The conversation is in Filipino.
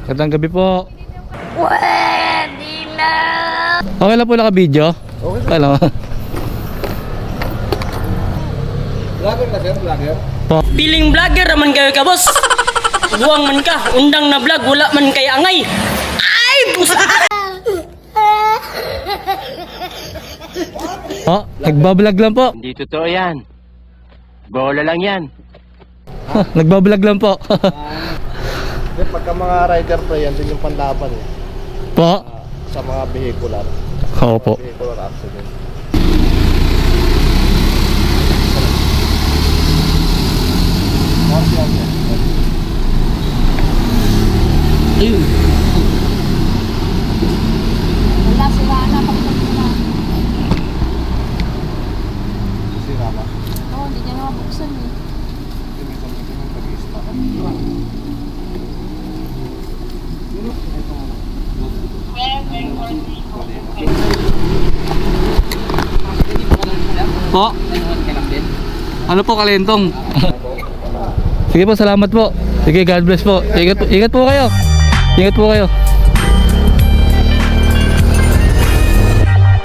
Magandang gabi po. Pwede na. Okay lang po naka-video? Okay lang. Vlogger na sir, vlogger. Piling vlogger naman kayo ka, boss. Buwang man ka, undang na vlog, wala man kay angay. Ay, pusa! Oh, nagbablog lang po. Hindi totoo yan. Bola lang yan. Nagbablog lang po. Pagka mga rider po yan din yung panlaban eh. Po? Sa mga vehicular. Oo po. Vehicular accident. Ayun. Wala sila na pagpunta na. Sira ba? Oo, hindi niya mabuksan eh. Po? Ano po kalentong? Sige po, salamat po. Sige, God bless po. Ingat po kayo. Ingat po kayo.